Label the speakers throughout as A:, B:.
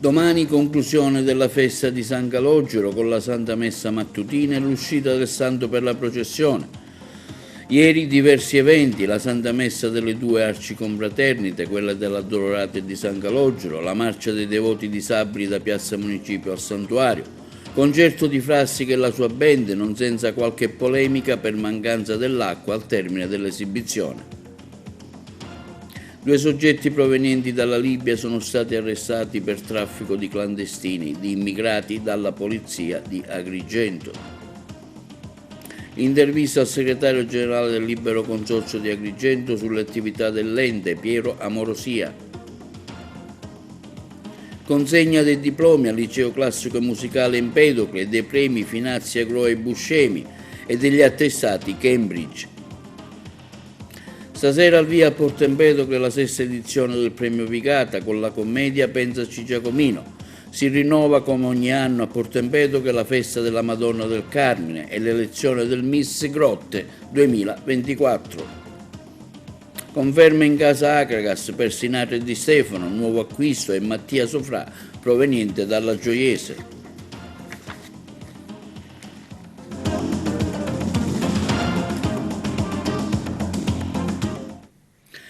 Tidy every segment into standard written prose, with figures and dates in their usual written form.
A: Domani conclusione della festa di San Calogero con la Santa Messa mattutina e l'uscita del Santo per la processione. Ieri diversi eventi, la Santa Messa delle due arciconfraternite, quella dell'Addolorata e di San Calogero, la marcia dei devoti disabili da Piazza Municipio al Santuario, concerto di Frassica e la sua band, non senza qualche polemica per mancanza dell'acqua al termine dell'esibizione. 2 soggetti provenienti dalla Libia sono stati arrestati per traffico di clandestini, di immigrati dalla polizia di Agrigento. Intervista al segretario generale del Libero Consorzio di Agrigento sulle attività dell'ente, Piero Amorosia. Consegna dei diplomi al Liceo Classico e Musicale Empedocle e dei premi Finazzi Agro e Buscemi e degli attestati Cambridge. Stasera al via a Porto Empedocle la 6ª edizione del Premio Vigata con la commedia Pensaci Giacomino. Si rinnova come ogni anno a Porto Empedocle la festa della Madonna del Carmine e l'elezione del Miss Grotte 2024. Conferma in casa Acragas per Sinatra e Di Stefano, nuovo acquisto, e Mattia Sofrà proveniente dalla Gioiese.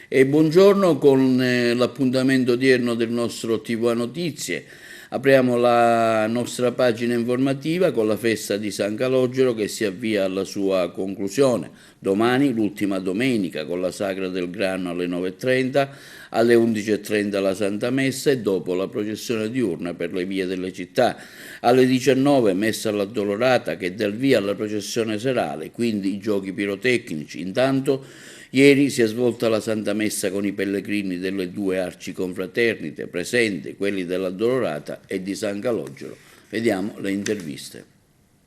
A: E buongiorno con l'appuntamento odierno del nostro TV Notizie. Apriamo la nostra pagina informativa con la festa di San Calogero che si avvia alla sua conclusione. Domani, l'ultima domenica, con la Sagra del Grano alle 9:30, alle 11:30 la Santa Messa e dopo la processione diurna per le vie delle città. Alle 19 messa all'Addolorata che dà il via alla processione serale, quindi i giochi pirotecnici. Intanto ieri si è svolta la Santa Messa con i pellegrini delle due arciconfraternite presenti, quelli dell'Addolorata e di San Calogero. Vediamo le interviste.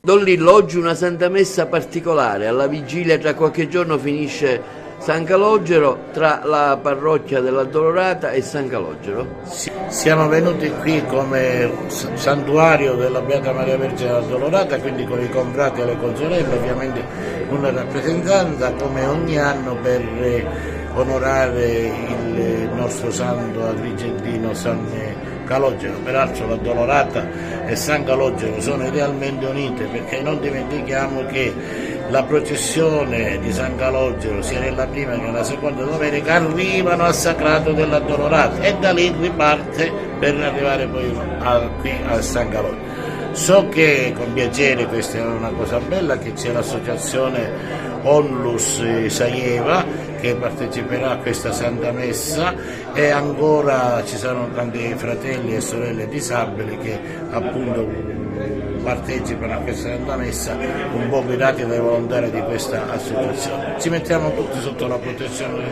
A: Don Lillo, oggi una Santa Messa particolare, alla vigilia tra qualche giorno finisce San Calogero, tra la parrocchia dell'Addolorata e San Calogero.
B: Sì, siamo venuti qui come santuario della Beata Maria Vergine dell'Addolorata, quindi con i confrati e le consorelle, ovviamente una rappresentanza come ogni anno per onorare il nostro santo agrigentino San Calogero. Peraltro l'Addolorata e San Calogero sono idealmente unite, perché non dimentichiamo che la processione di San Calogero, sia nella prima che nella seconda domenica, arrivano al Sacrato dell'Addolorata e da lì riparte per arrivare poi qui a San Calogero. So che con piacere, questa è una cosa bella, che c'è l'associazione Onlus Saieva che parteciperà a questa Santa Messa e ancora ci saranno tanti fratelli e sorelle disabili che appunto partecipano a questa Santa Messa, un po' guidati dai volontari di questa associazione. Ci mettiamo tutti sotto la protezione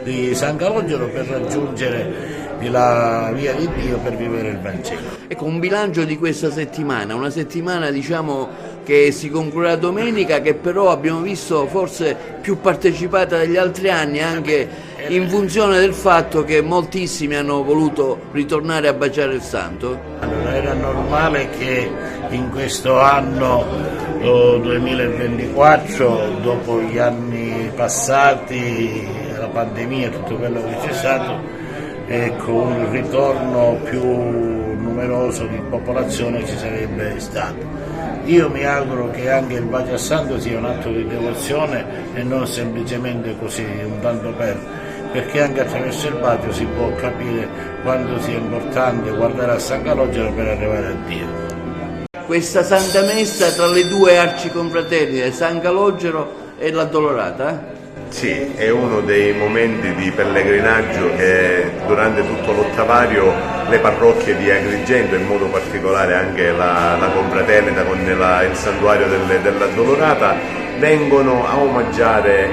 B: di San Calogero per raggiungere la via di Dio, per vivere il Vangelo.
A: Ecco, un bilancio di questa settimana, una settimana diciamo che si concluderà domenica, che però abbiamo visto forse più partecipata degli altri anni, anche in funzione del fatto che moltissimi hanno voluto ritornare a baciare il Santo.
B: Allora, era normale che in questo anno 2024, dopo gli anni passati, la pandemia e tutto quello che c'è stato, ecco, un ritorno più numeroso di popolazione ci sarebbe stato. Io mi auguro che anche il bacio al Santo sia un atto di devozione e non semplicemente così, un tanto perché anche attraverso il bacio si può capire quanto sia importante guardare a San Calogero per arrivare a Dio.
A: Questa Santa Messa tra le due arciconfraternite, San Calogero e l'Addolorata?
C: Sì, è uno dei momenti di pellegrinaggio che durante tutto l'ottavario le parrocchie di Agrigento, in modo particolare anche la confraternita con il santuario dell'Addolorata, vengono a omaggiare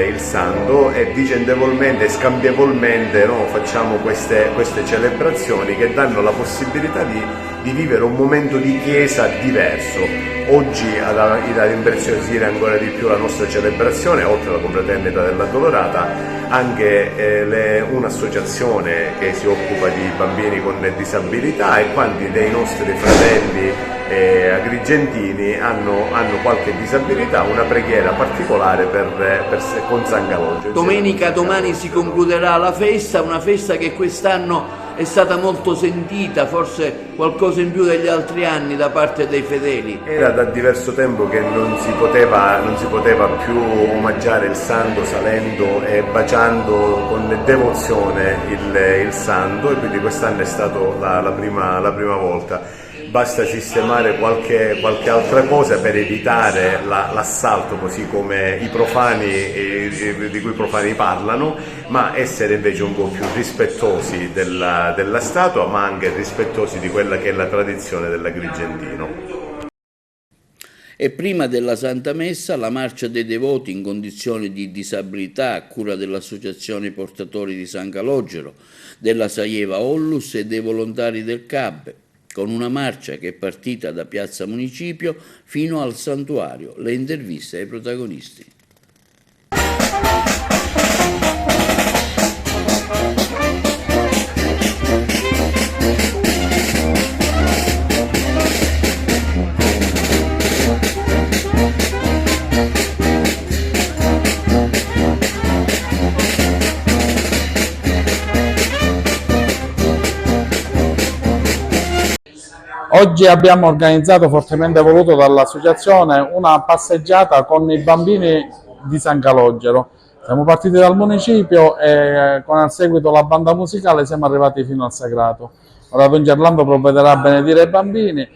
C: il santo e vicendevolmente e scambievolmente, no, facciamo queste celebrazioni che danno la possibilità di vivere un momento di chiesa diverso. Oggi ha l'impressione di dire ancora di più la nostra celebrazione, oltre alla confraternita dell'Addolorata, anche un'associazione che si occupa di bambini con disabilità e quanti dei nostri fratelli agrigentini hanno qualche disabilità, una preghiera particolare con San Calogero.
A: Domani si concluderà la festa, una festa che quest'anno è stata molto sentita, forse qualcosa in più degli altri anni da parte dei fedeli.
C: Era da diverso tempo che non si poteva più omaggiare il santo salendo e baciando con devozione il santo, e quindi quest'anno è stata la prima volta. Basta sistemare qualche altra cosa per evitare l'assalto, così come i profani di cui i profani parlano, ma essere invece un po' più rispettosi della statua, ma anche rispettosi di quella che è la tradizione dell'Agrigentino.
A: E prima della Santa Messa la marcia dei devoti in condizioni di disabilità a cura dell'Associazione Portatori di San Calogero, della Saieva Onlus e dei volontari del CAB, con una marcia che è partita da Piazza Municipio fino al santuario. Le interviste ai protagonisti.
D: Oggi abbiamo organizzato, fortemente voluto dall'associazione, una passeggiata con i bambini di San Calogero. Siamo partiti dal municipio e con al seguito la banda musicale siamo arrivati fino al Sagrato. Ora Don Gerlando provvederà a benedire i bambini.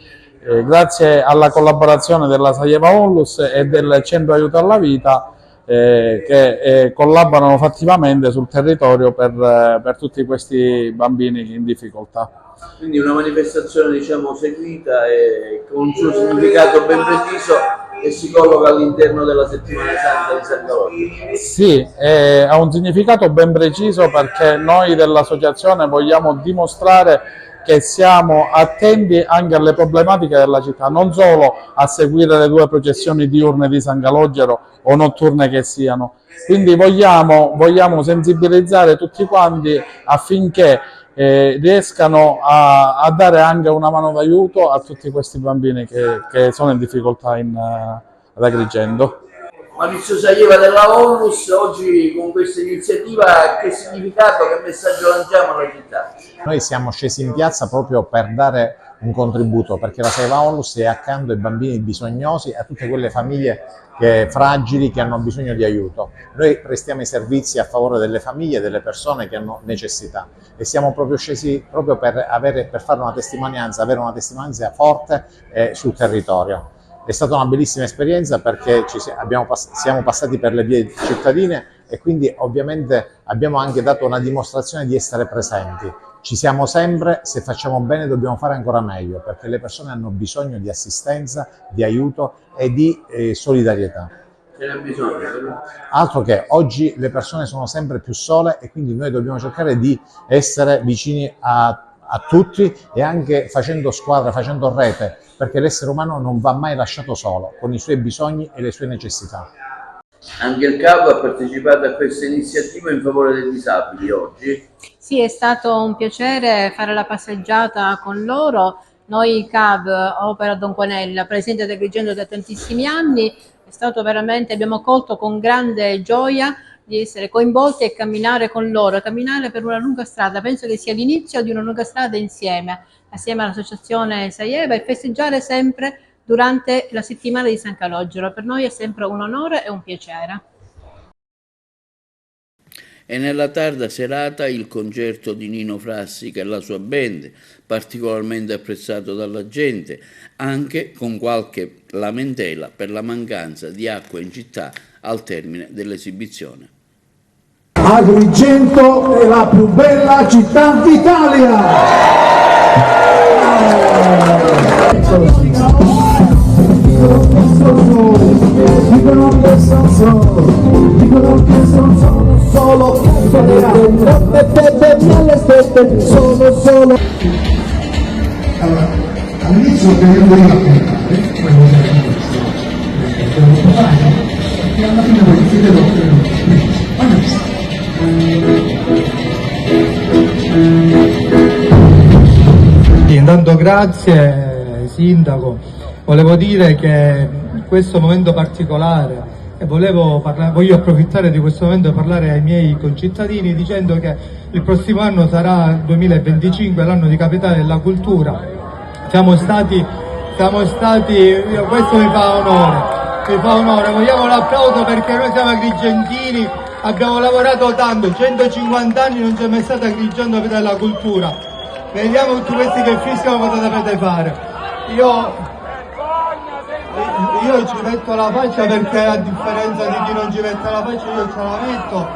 D: Grazie alla collaborazione della Saieva Onlus e del Centro Aiuto alla Vita, che collaborano fattivamente sul territorio per tutti questi bambini in difficoltà.
A: Quindi una manifestazione, diciamo, seguita e con un suo significato ben preciso, che si colloca all'interno della Settimana Santa di San Calogero.
D: Sì, ha un significato ben preciso, perché noi dell'associazione vogliamo dimostrare che siamo attenti anche alle problematiche della città, non solo a seguire le 2 processioni diurne di San Calogero o notturne che siano. Quindi vogliamo sensibilizzare tutti quanti affinché riescano a dare anche una mano d'aiuto a tutti questi bambini che sono in difficoltà ad Agrigento.
A: Maurizio Saieva della Onlus, oggi con questa iniziativa che significato, che messaggio lanciamo alla città?
E: Noi siamo scesi in piazza proprio per dare un contributo, perché la Saieva Onlus è accanto ai bambini bisognosi e a tutte quelle famiglie fragili che hanno bisogno di aiuto. Noi prestiamo i servizi a favore delle famiglie e delle persone che hanno necessità, e siamo proprio scesi proprio per fare una testimonianza, avere una testimonianza forte sul territorio. È stata una bellissima esperienza, perché siamo passati per le vie cittadine e quindi ovviamente abbiamo anche dato una dimostrazione di essere presenti. Ci siamo sempre, se facciamo bene dobbiamo fare ancora meglio, perché le persone hanno bisogno di assistenza, di aiuto e di solidarietà.
A: Ce n'è bisogno.
E: Altro che oggi le persone sono sempre più sole, e quindi noi dobbiamo cercare di essere vicini a tutti, e anche facendo squadra, facendo rete, perché l'essere umano non va mai lasciato solo, con i suoi bisogni e le sue necessità.
A: Anche il CAB ha partecipato a questa iniziativa in favore dei disabili oggi?
F: Sì, è stato un piacere fare la passeggiata con loro. Noi CAB, Opera Don Quanella, presente ad Agrigento da tantissimi anni, è stato veramente, abbiamo colto con grande gioia di essere coinvolti e camminare con loro, camminare per una lunga strada. Penso che sia l'inizio di una lunga strada insieme all'associazione Saieva, e festeggiare sempre durante la settimana di San Calogero. Per noi è sempre un onore e un piacere.
A: E nella tarda serata il concerto di Nino Frassica e la sua band, particolarmente apprezzato dalla gente, anche con qualche lamentela per la mancanza di acqua in città al termine dell'esibizione.
G: Agrigento è la più bella città d'Italia! Dicono che sono solo allora, all'inizio periodo di applicare quello che è questo perché alla fine poi chiederò
H: intanto grazie Sindaco, volevo dire che in questo momento particolare e voglio approfittare di questo momento per parlare ai miei concittadini dicendo che il prossimo anno sarà il 2025, l'anno di Capitale della Cultura. Siamo stati, questo mi fa onore, vogliamo l'applauso perché noi siamo agrigentini, abbiamo lavorato tanto, 150 anni non c'è mai stata Agrigento per la cultura. Vediamo tutti questi che fischiano cosa dovete fare. Io ci metto la faccia perché a differenza di chi non ci mette la faccia io ce la metto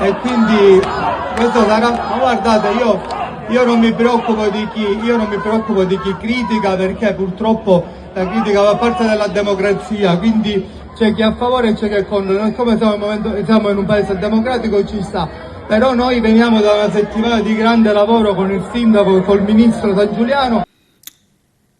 H: e quindi questo sarà, ma guardate, io non mi preoccupo di chi critica, perché purtroppo la critica fa parte della democrazia, quindi c'è chi è a favore e c'è chi è contro. Noi come siamo in un paese democratico ci sta, però noi veniamo da una settimana di grande lavoro con il sindaco e col ministro San Giuliano.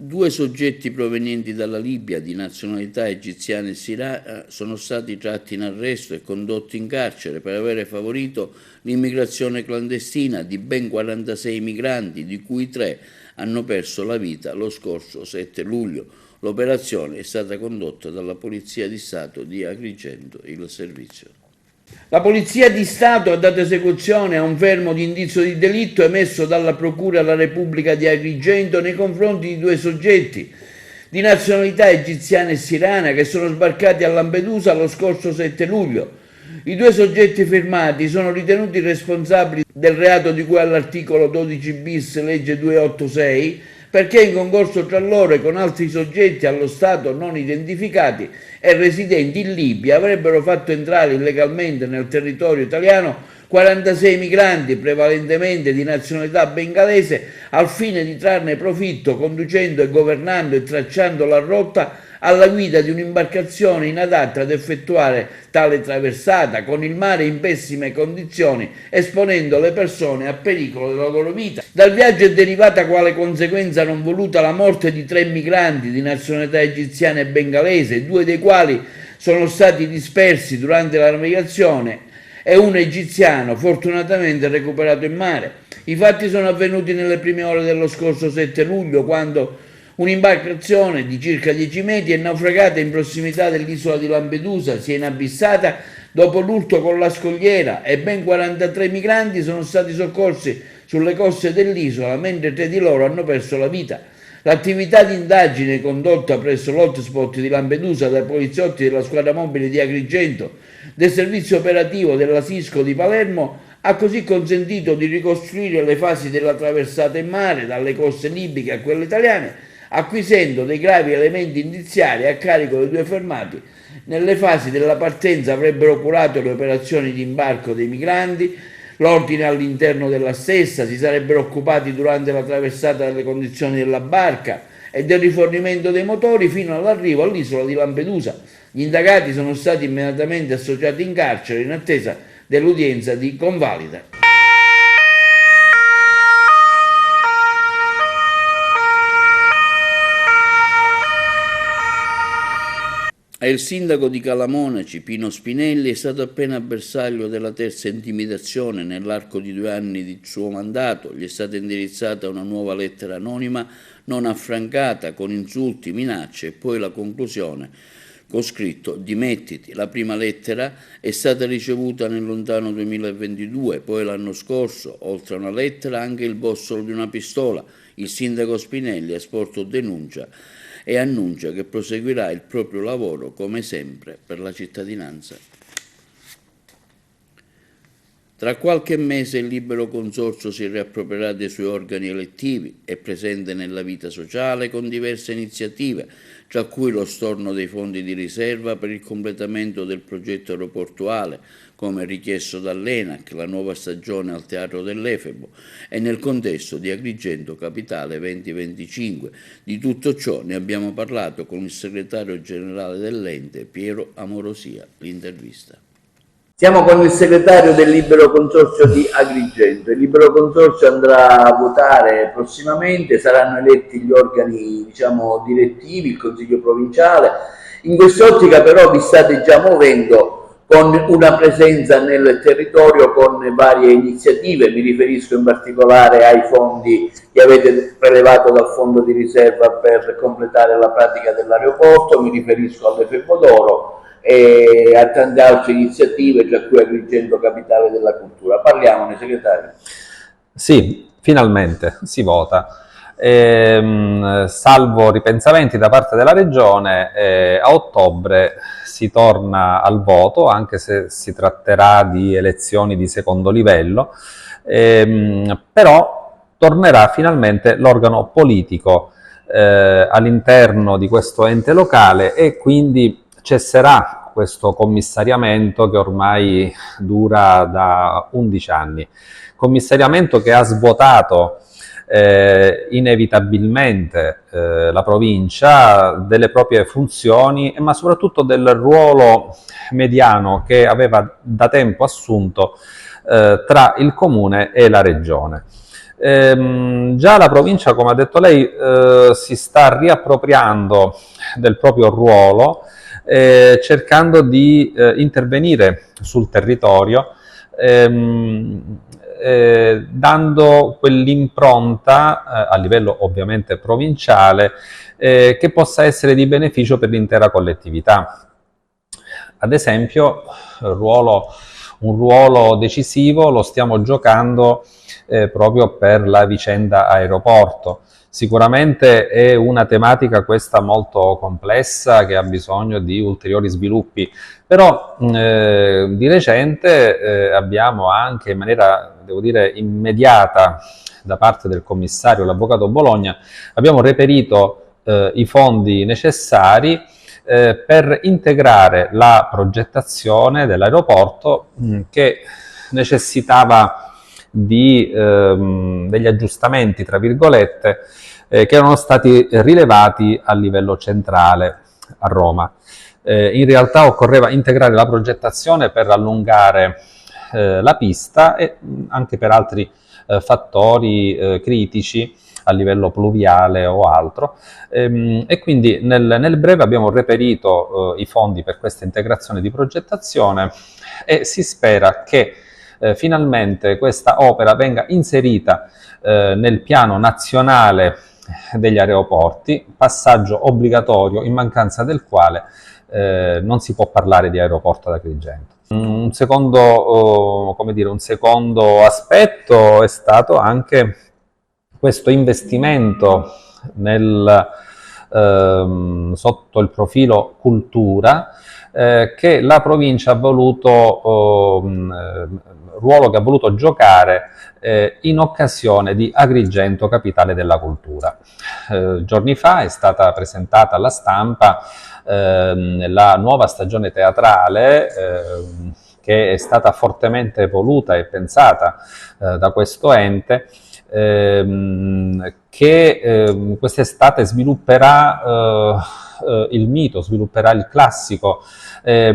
A: Due soggetti provenienti dalla Libia di nazionalità egiziana e siriana sono stati tratti in arresto e condotti in carcere per aver favorito l'immigrazione clandestina di ben 46 migranti, di cui 3 hanno perso la vita lo scorso 7 luglio. L'operazione è stata condotta dalla Polizia di Stato di Agrigento, il servizio. La Polizia di Stato ha dato esecuzione a un fermo di indizio di delitto emesso dalla Procura della Repubblica di Agrigento nei confronti di 2 soggetti di nazionalità egiziana e siriana che sono sbarcati a Lampedusa lo scorso 7 luglio. I 2 soggetti fermati sono ritenuti responsabili del reato di cui all'articolo 12 bis legge 286 perché in concorso tra loro e con altri soggetti allo Stato non identificati e residenti in Libia avrebbero fatto entrare illegalmente nel territorio italiano 46 migranti, prevalentemente di nazionalità bengalese, al fine di trarne profitto conducendo e governando e tracciando la rotta alla guida di un'imbarcazione inadatta ad effettuare tale traversata, con il mare in pessime condizioni, esponendo le persone a pericolo della loro vita. Dal viaggio è derivata quale conseguenza non voluta la morte di 3 migranti di nazionalità egiziana e bengalese, 2 dei quali sono stati dispersi durante la navigazione e un egiziano fortunatamente recuperato in mare. I fatti sono avvenuti nelle prime ore dello scorso 7 luglio, quando un'imbarcazione di circa 10 metri è naufragata in prossimità dell'isola di Lampedusa, si è inabissata dopo l'urto con la scogliera e ben 43 migranti sono stati soccorsi sulle coste dell'isola, mentre 3 di loro hanno perso la vita. L'attività di indagine condotta presso l'hotspot di Lampedusa dai poliziotti della squadra mobile di Agrigento, del servizio operativo della Sisco di Palermo, ha così consentito di ricostruire le fasi della traversata in mare dalle coste libiche a quelle italiane, acquisendo dei gravi elementi indiziari a carico dei 2 fermati. Nelle fasi della partenza avrebbero curato le operazioni di imbarco dei migranti, l'ordine all'interno della stessa, si sarebbero occupati durante la traversata delle condizioni della barca e del rifornimento dei motori fino all'arrivo all'isola di Lampedusa. Gli indagati sono stati immediatamente associati in carcere in attesa dell'udienza di convalida. Il sindaco di Calamonaci, Pino Spinelli, è stato appena bersaglio della terza intimidazione nell'arco di 2 anni di suo mandato. Gli è stata indirizzata una nuova lettera anonima non affrancata con insulti, minacce e poi la conclusione con scritto dimettiti. La prima lettera è stata ricevuta nel lontano 2022, poi l'anno scorso, oltre a una lettera, anche il bossolo di una pistola. Il sindaco Spinelli ha sporto denuncia e annuncia che proseguirà il proprio lavoro come sempre per la cittadinanza. Tra qualche mese il Libero Consorzio si riapproprierà dei suoi organi elettivi, è presente nella vita sociale con diverse iniziative, tra cui lo storno dei fondi di riserva per il completamento del progetto aeroportuale, come richiesto dall'ENAC, la nuova stagione al Teatro dell'Efebo, e nel contesto di Agrigento Capitale 2025. Di tutto ciò ne abbiamo parlato con il segretario generale dell'ente, Piero Amorosia. L'intervista. Siamo con il segretario del Libero Consorzio di Agrigento. Il Libero Consorzio andrà a votare prossimamente, saranno eletti gli organi, direttivi, il Consiglio provinciale. In quest'ottica però vi state già muovendo con una presenza nel territorio con varie iniziative. Mi riferisco in particolare ai fondi che avete prelevato dal fondo di riserva per completare la pratica dell'aeroporto, mi riferisco alle Febodoro e a tante altre iniziative, tra cui Agrigento Capitale della Cultura. Parliamone, segretario.
I: Sì, finalmente si vota. Salvo ripensamenti da parte della Regione, a ottobre si torna al voto, anche se si tratterà di elezioni di secondo livello, però tornerà finalmente l'organo politico all'interno di questo ente locale e quindi cesserà questo commissariamento che ormai dura da 11 anni. Commissariamento che ha svuotato inevitabilmente la provincia delle proprie funzioni, ma soprattutto del ruolo mediano che aveva da tempo assunto tra il comune e la regione. Già la provincia, come ha detto lei, si sta riappropriando del proprio ruolo, cercando di intervenire sul territorio, dando quell'impronta a livello ovviamente provinciale che possa essere di beneficio per l'intera collettività. Ad esempio, un ruolo decisivo lo stiamo giocando proprio per la vicenda aeroporto. Sicuramente è una tematica questa molto complessa che ha bisogno di ulteriori sviluppi, però di recente abbiamo anche in maniera, devo dire, immediata da parte del commissario, l'avvocato Bologna, abbiamo reperito i fondi necessari per integrare la progettazione dell'aeroporto che necessitava di degli aggiustamenti, tra virgolette, che erano stati rilevati a livello centrale a Roma. In realtà occorreva integrare la progettazione per allungare la pista e anche per altri fattori critici a livello pluviale o altro, e quindi nel breve abbiamo reperito i fondi per questa integrazione di progettazione e si spera che finalmente questa opera venga inserita nel piano nazionale degli aeroporti, passaggio obbligatorio in mancanza del quale non si può parlare di aeroporto ad Agrigento. Un secondo aspetto è stato anche questo investimento sotto il profilo cultura che la provincia ha voluto ruolo che ha voluto giocare in occasione di Agrigento Capitale della Cultura. Giorni fa è stata presentata alla stampa la nuova stagione teatrale che è stata fortemente voluta e pensata da questo ente, che quest'estate svilupperà il mito, svilupperà il classico, e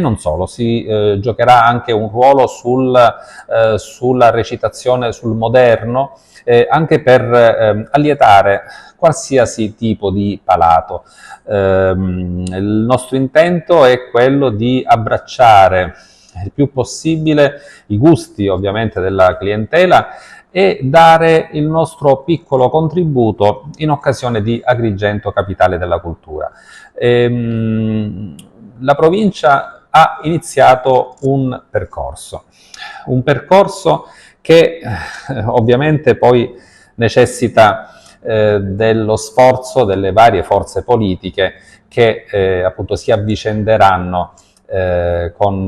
I: non solo, si giocherà anche un ruolo sulla recitazione, sul moderno, anche per allietare qualsiasi tipo di palato. Il nostro intento è quello di abbracciare il più possibile i gusti ovviamente della clientela e dare il nostro piccolo contributo in occasione di Agrigento Capitale della Cultura. La provincia ha iniziato un percorso che ovviamente poi necessita dello sforzo delle varie forze politiche che appunto si avvicenderanno con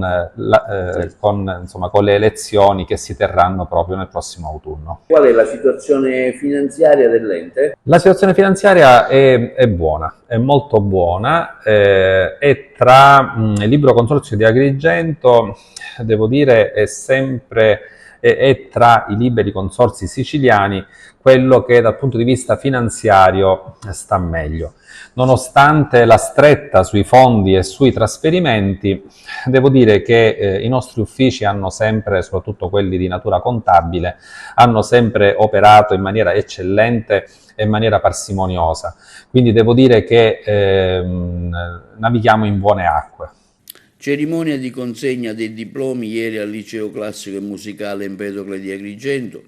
I: le elezioni che si terranno proprio nel prossimo autunno.
A: Qual è la situazione finanziaria dell'ente?
I: La situazione finanziaria è buona, è molto buona, e tra il Libero Consorzio di Agrigento, devo dire, è tra i liberi consorzi siciliani quello che dal punto di vista finanziario sta meglio. Nonostante la stretta sui fondi e sui trasferimenti, devo dire che i nostri uffici hanno sempre, soprattutto quelli di natura contabile, hanno sempre operato in maniera eccellente e in maniera parsimoniosa. Quindi devo dire che navighiamo in buone acque.
A: Cerimonia di consegna dei diplomi ieri al Liceo Classico e Musicale Empedocle di Agrigento.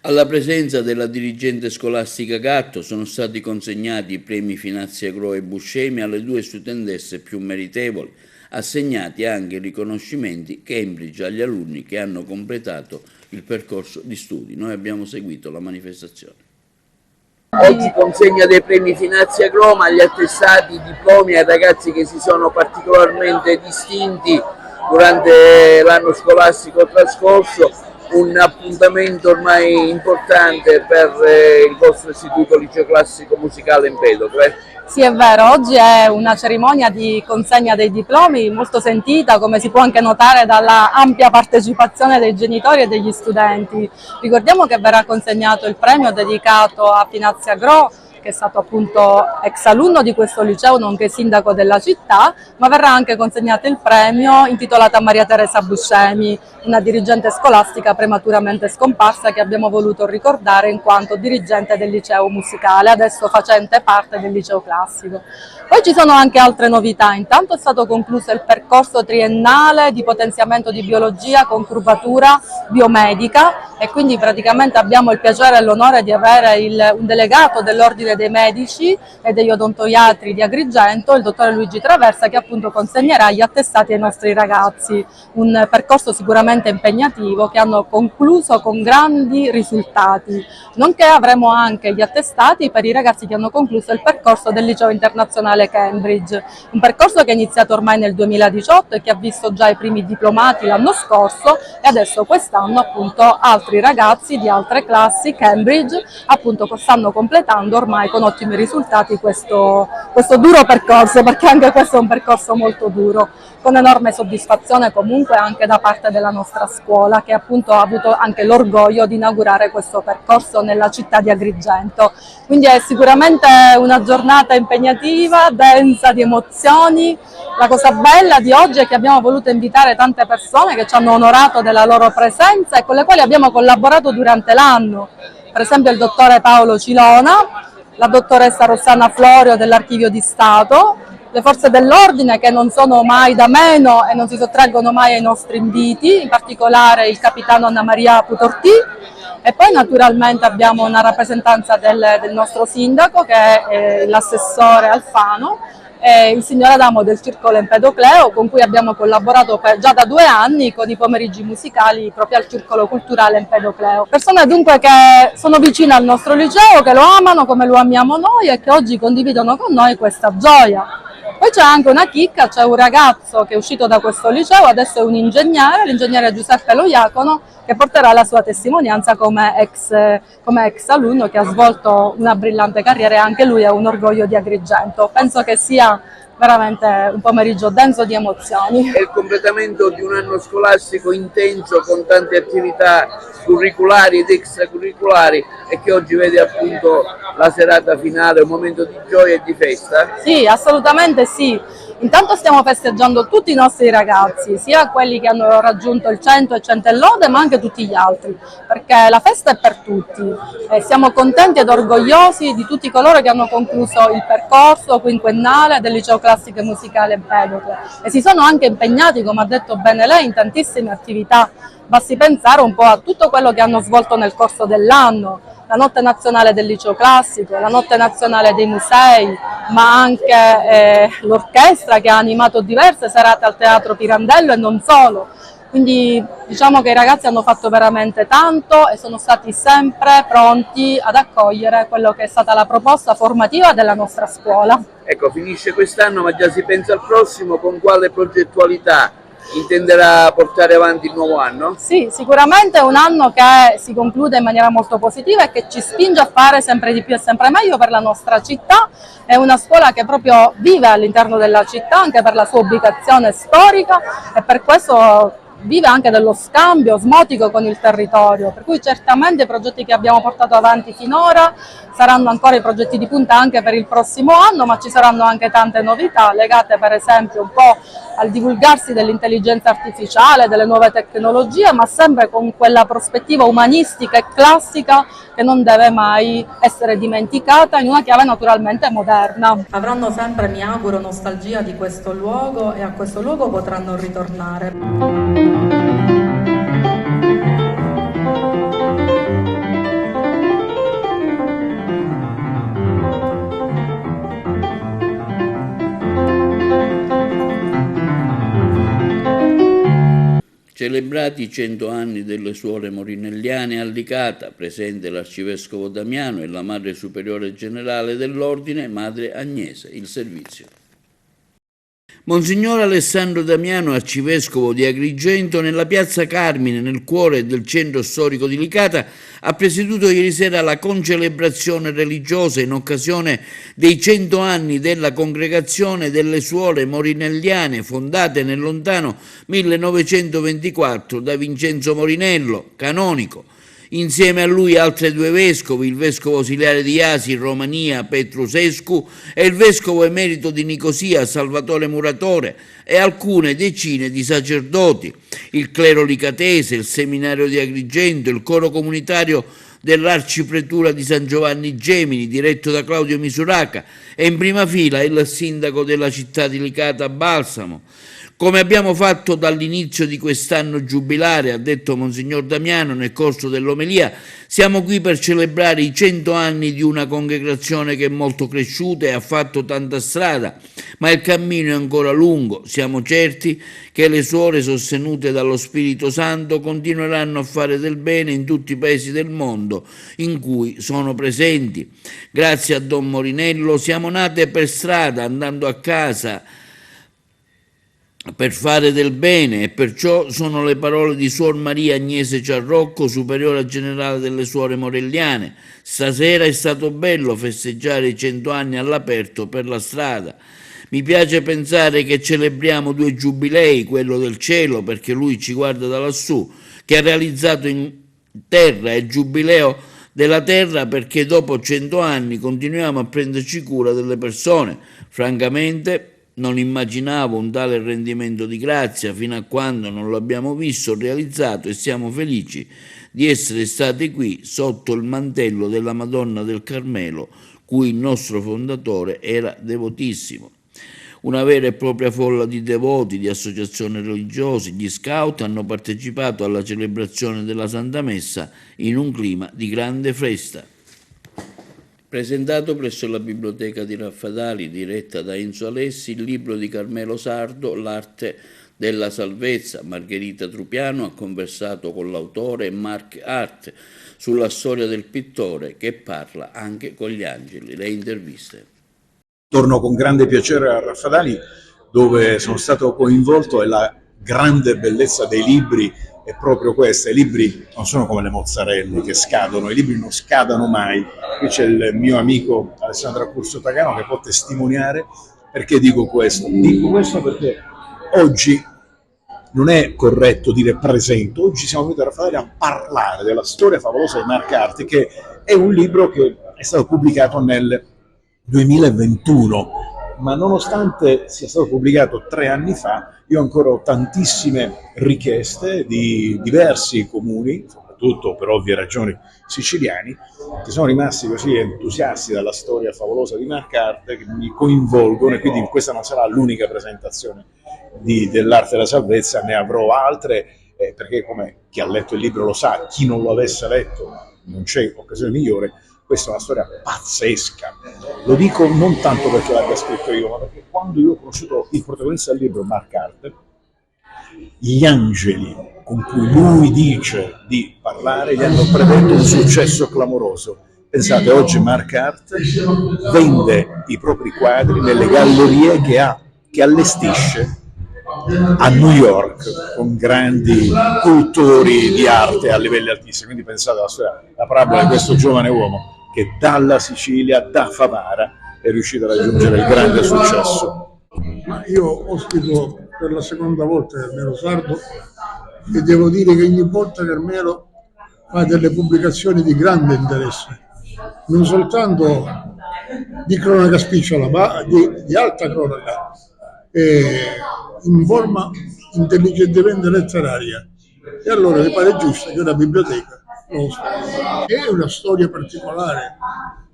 A: Alla presenza della dirigente scolastica Gatto sono stati consegnati i premi Finazia Gro e Buscemi alle 2 studentesse più meritevoli, assegnati anche i riconoscimenti Cambridge agli alunni che hanno completato il percorso di studi. Noi abbiamo seguito la manifestazione. Oggi consegna dei premi Finazia Gro, agli attestati, i diplomi ai ragazzi che si sono particolarmente distinti durante l'anno scolastico trascorso. Un appuntamento ormai importante per il vostro istituto Liceo Classico Musicale Empedocle.
J: Sì, è vero, oggi è una cerimonia di consegna dei diplomi molto sentita, come si può anche notare dalla ampia partecipazione dei genitori e degli studenti. Ricordiamo che verrà consegnato il premio dedicato a Finazia Gro, che è stato appunto ex alunno di questo liceo, nonché sindaco della città, ma verrà anche consegnato il premio intitolato a Maria Teresa Buscemi, una dirigente scolastica prematuramente scomparsa che abbiamo voluto ricordare in quanto dirigente del liceo musicale, adesso facente parte del liceo classico. Poi ci sono anche altre novità. Intanto è stato concluso il percorso triennale di potenziamento di biologia con curvatura biomedica e quindi praticamente abbiamo il piacere e l'onore di avere un delegato dell'Ordine dei Medici e degli Odontoiatri di Agrigento, il dottore Luigi Traversa, che appunto consegnerà gli attestati ai nostri ragazzi. Un percorso sicuramente impegnativo che hanno concluso con grandi risultati. Nonché avremo anche gli attestati per i ragazzi che hanno concluso il percorso del liceo internazionale Cambridge, un percorso che è iniziato ormai nel 2018 e che ha visto già i primi diplomati l'anno scorso e adesso quest'anno appunto altri ragazzi di altre classi Cambridge appunto stanno completando ormai con ottimi risultati questo duro percorso, perché anche questo è un percorso molto duro, con enorme soddisfazione comunque anche da parte della nostra scuola, che appunto ha avuto anche l'orgoglio di inaugurare questo percorso nella città di Agrigento. Quindi è sicuramente una giornata impegnativa, densa di emozioni. La cosa bella di oggi è che abbiamo voluto invitare tante persone che ci hanno onorato della loro presenza e con le quali abbiamo collaborato durante l'anno. Per esempio il dottore Paolo Cilona, la dottoressa Rossana Florio dell'Archivio di Stato, le forze dell'ordine che non sono mai da meno e non si sottraggono mai ai nostri inviti, in particolare il capitano Anna Maria Putortì, e poi naturalmente abbiamo una rappresentanza del nostro sindaco che è l'assessore Alfano, e il signor Adamo del Circolo Empedocleo, con cui abbiamo collaborato già da 2 anni con i pomeriggi musicali proprio al Circolo Culturale Empedocleo. Persone dunque che sono vicine al nostro liceo, che lo amano come lo amiamo noi e che oggi condividono con noi questa gioia. Poi c'è anche una chicca, c'è un ragazzo che è uscito da questo liceo, adesso è un ingegnere, l'ingegnere Giuseppe Loiacono, che porterà la sua testimonianza come ex alunno che ha svolto una brillante carriera e anche lui è un orgoglio di Agrigento. Penso che sia veramente un pomeriggio denso di emozioni.
A: È il completamento di un anno scolastico intenso con tante attività curriculari ed extracurriculari e che oggi vede appunto la serata finale, un momento di gioia e di festa?
J: Sì, assolutamente sì. Intanto stiamo festeggiando tutti i nostri ragazzi, sia quelli che hanno raggiunto il 100 e 100 e lode, ma anche tutti gli altri, perché la festa è per tutti e siamo contenti ed orgogliosi di tutti coloro che hanno concluso il percorso quinquennale del Liceo Classico e Musicale Empedocle e si sono anche impegnati, come ha detto bene lei, in tantissime attività. Basti pensare un po' a tutto quello che hanno svolto nel corso dell'anno, la notte nazionale del liceo classico, la notte nazionale dei musei, ma anche l'orchestra che ha animato diverse serate al Teatro Pirandello e non solo. Quindi diciamo che i ragazzi hanno fatto veramente tanto e sono stati sempre pronti ad accogliere quello che è stata la proposta formativa della nostra scuola.
A: Ecco, finisce quest'anno ma già si pensa al prossimo, con quale progettualità intenderà portare avanti il nuovo anno?
J: Sì, sicuramente è un anno che si conclude in maniera molto positiva e che ci spinge a fare sempre di più e sempre meglio per la nostra città. È una scuola che proprio vive all'interno della città anche per la sua ubicazione storica e per questo vive anche dello scambio osmotico con il territorio, per cui certamente i progetti che abbiamo portato avanti finora saranno ancora i progetti di punta anche per il prossimo anno, ma ci saranno anche tante novità legate per esempio un po' al divulgarsi dell'intelligenza artificiale, delle nuove tecnologie, ma sempre con quella prospettiva umanistica e classica che non deve mai essere dimenticata in una chiave naturalmente moderna. Avranno sempre, mi auguro, nostalgia di questo luogo e a questo luogo potranno ritornare.
A: Celebrati i 100 anni delle suore morinelliane a Licata, presente l'arcivescovo Damiano e la madre superiore generale dell'ordine, madre Agnese, il servizio. Monsignor Alessandro Damiano, arcivescovo di Agrigento, nella piazza Carmine, nel cuore del centro storico di Licata, ha presieduto ieri sera la concelebrazione religiosa in occasione dei 100 anni della congregazione delle suore morinelliane, fondate nel lontano 1924 da Vincenzo Morinello, canonico. Insieme a lui altri due vescovi, il vescovo ausiliare di Asi in Romania Petrusescu e il vescovo emerito di Nicosia Salvatore Muratore e alcune decine di sacerdoti, il clero licatese, il seminario di Agrigento, il coro comunitario dell'arcipretura di San Giovanni Gemini diretto da Claudio Misuraca e in prima fila il sindaco della città di Licata Balsamo. Come abbiamo fatto dall'inizio di quest'anno giubilare, ha detto Monsignor Damiano nel corso dell'omelia, siamo qui per celebrare i 100 anni di una congregazione che è molto cresciuta e ha fatto tanta strada, ma il cammino è ancora lungo. Siamo certi che le suore sostenute dallo Spirito Santo continueranno a fare del bene in tutti i paesi del mondo in cui sono presenti. Grazie a Don Morinello siamo nate per strada, andando a casa, per fare del bene, e perciò sono le parole di Suor Maria Agnese Ciarrocco, superiora generale delle suore morelliane. Stasera è stato bello festeggiare i 100 anni all'aperto per la strada. Mi piace pensare che celebriamo due giubilei, quello del cielo perché lui ci guarda da lassù, che ha realizzato in terra, e il giubileo della terra perché dopo 100 anni continuiamo a prenderci cura delle persone. Francamente non immaginavo un tale rendimento di grazia fino a quando non lo abbiamo visto realizzato e siamo felici di essere stati qui sotto il mantello della Madonna del Carmelo, cui il nostro fondatore era devotissimo. Una vera e propria folla di devoti, di associazioni religiose, gli scout hanno partecipato alla celebrazione della Santa Messa in un clima di grande festa. Presentato presso la biblioteca di Raffadali, diretta da Enzo Alessi, il libro di Carmelo Sardo, L'arte della salvezza. Margherita Trupiano ha conversato con l'autore e Mark Hart sulla storia del pittore, che parla anche con gli angeli. Le interviste.
K: Torno con grande piacere a Raffadali, dove sono stato coinvolto, e la grande bellezza dei libri è proprio questa. I libri non sono come le mozzarelle che scadono, i libri non scadono mai. Qui c'è il mio amico Alessandro Accurso Tagano che può testimoniare perché dico questo. Dico questo perché oggi non è corretto dire presento, oggi siamo venuti a Raffadali a parlare della storia favolosa di Mark Hart, che è un libro che è stato pubblicato nel 2021, ma nonostante sia stato pubblicato 3 anni fa, io ancora ho tantissime richieste di diversi comuni, soprattutto per ovvie ragioni siciliani, che sono rimasti così entusiasti dalla storia favolosa di Mark Hart che mi coinvolgono, e quindi questa non sarà l'unica presentazione dell'arte della salvezza, ne avrò altre, perché come chi ha letto il libro lo sa, chi non lo avesse letto non c'è occasione migliore. Questa è una storia pazzesca, lo dico non tanto perché l'abbia scritto io, ma perché quando io ho conosciuto il protagonista del libro, Mark Hart, gli angeli con cui lui dice di parlare gli hanno predetto un successo clamoroso. Pensate, oggi Mark Hart vende i propri quadri nelle gallerie che allestisce a New York con grandi cultori di arte a livelli altissimi. Quindi pensate alla storia, la parabola di questo giovane uomo che dalla Sicilia, da Favara, è riuscito a raggiungere il grande successo.
G: Io ospito per la seconda volta Carmelo Sardo e devo dire che ogni volta Carmelo fa delle pubblicazioni di grande interesse, non soltanto di cronaca spicciola, ma di alta cronaca, in forma intelligentemente letteraria. E allora mi pare giusto che una biblioteca lo usi. È una storia particolare,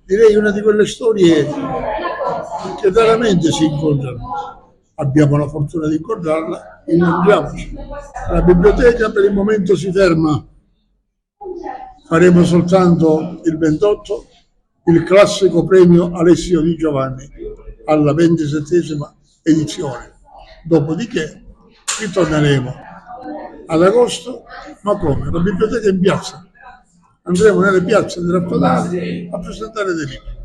G: direi una di quelle storie che raramente si incontrano. Abbiamo la fortuna di incontrarla, incontriamoci. La biblioteca per il momento si ferma, faremo soltanto il 28 il classico premio Alessio Di Giovanni alla 27ª edizione. Dopodiché ritorneremo ad agosto, ma come? La biblioteca è in piazza. Andremo nelle piazze di Raffadali a presentare dei libri.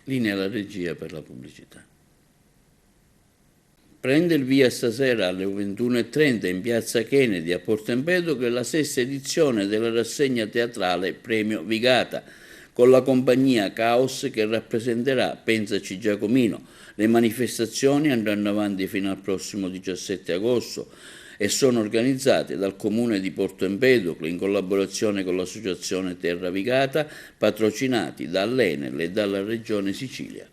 A: Linea alla regia per la pubblicità. Prende il via stasera alle 21:30 in piazza Kennedy a Porto Empedocle la 6ª edizione della rassegna teatrale Premio Vigata, con la compagnia Caos che rappresenterà Pensaci Giacomino. Le manifestazioni andranno avanti fino al prossimo 17 agosto e sono organizzate dal Comune di Porto Empedocle in collaborazione con l'Associazione Terra Vigata, patrocinati dall'Enel e dalla Regione Sicilia.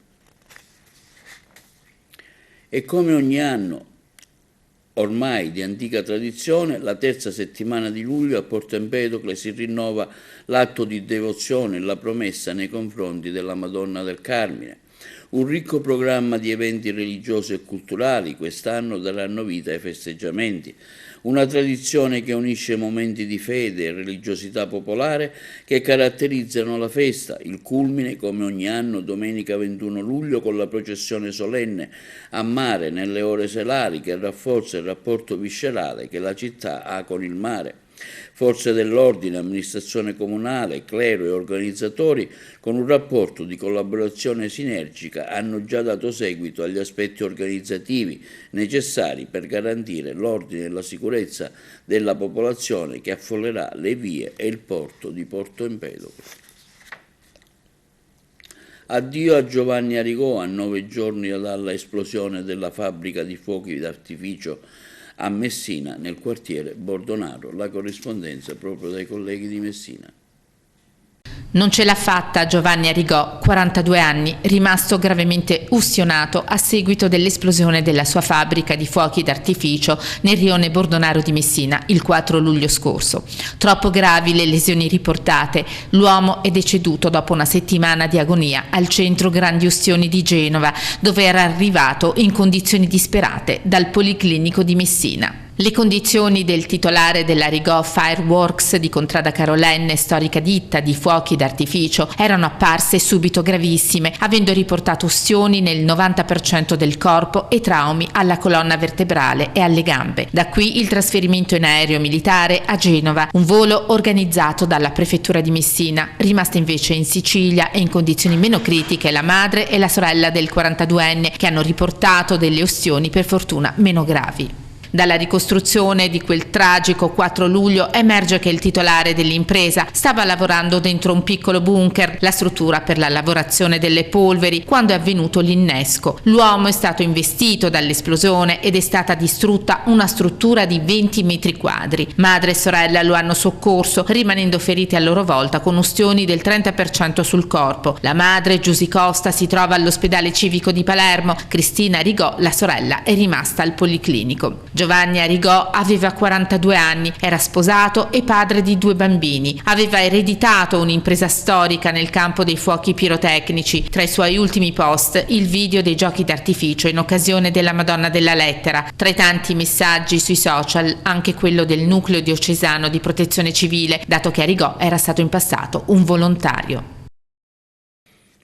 A: E come ogni anno, ormai di antica tradizione, la 3ª settimana di luglio a Porto Empedocle si rinnova l'atto di devozione e la promessa nei confronti della Madonna del Carmine. Un ricco programma di eventi religiosi e culturali quest'anno daranno vita ai festeggiamenti. Una tradizione che unisce momenti di fede e religiosità popolare che caratterizzano la festa, il culmine come ogni anno domenica 21 luglio con la processione solenne a mare nelle ore serali che rafforza il rapporto viscerale che la città ha con il mare. Forze dell'ordine, amministrazione comunale, clero e organizzatori, con un rapporto di collaborazione sinergica, hanno già dato seguito agli aspetti organizzativi necessari per garantire l'ordine e la sicurezza della popolazione che affollerà le vie e il porto di Porto Empedocle. Addio a Giovanni Arigò a 9 giorni dalla esplosione della fabbrica di fuochi d'artificio a Messina, nel quartiere Bordonaro. La corrispondenza proprio dai colleghi di Messina.
L: Non ce l'ha fatta Giovanni Arrigò, 42 anni, rimasto gravemente ustionato a seguito dell'esplosione della sua fabbrica di fuochi d'artificio nel rione Bordonaro di Messina il 4 luglio scorso. Troppo gravi le lesioni riportate. L'uomo è deceduto dopo una settimana di agonia al centro Grandi Ustioni di Genova, dove era arrivato in condizioni disperate dal Policlinico di Messina. Le condizioni del titolare dell'Arigò Fireworks di Contrada Carolenne, storica ditta di fuochi d'artificio, erano apparse subito gravissime, avendo riportato ustioni nel 90% del corpo e traumi alla colonna vertebrale e alle gambe. Da qui il trasferimento in aereo militare a Genova, un volo organizzato dalla prefettura di Messina. Rimasta invece in Sicilia e in condizioni meno critiche la madre e la sorella del 42enne, che hanno riportato delle ustioni per fortuna meno gravi. Dalla ricostruzione di quel tragico 4 luglio emerge che il titolare dell'impresa stava lavorando dentro un piccolo bunker, la struttura per la lavorazione delle polveri, quando è avvenuto l'innesco. L'uomo è stato investito dall'esplosione ed è stata distrutta una struttura di 20 metri quadri. Madre e sorella lo hanno soccorso, rimanendo feriti a loro volta con ustioni del 30% sul corpo. La madre, Giusy Costa, si trova all'ospedale civico di Palermo. Cristina Arrigò, la sorella, è rimasta al Policlinico. Giovanni Arrigò aveva 42 anni, era sposato e padre di 2 bambini. Aveva ereditato un'impresa storica nel campo dei fuochi pirotecnici. Tra i suoi ultimi post, il video dei giochi d'artificio in occasione della Madonna della Lettera. Tra i tanti messaggi sui social, anche quello del Nucleo Diocesano di Protezione Civile, dato che Arrigò era stato in passato un volontario.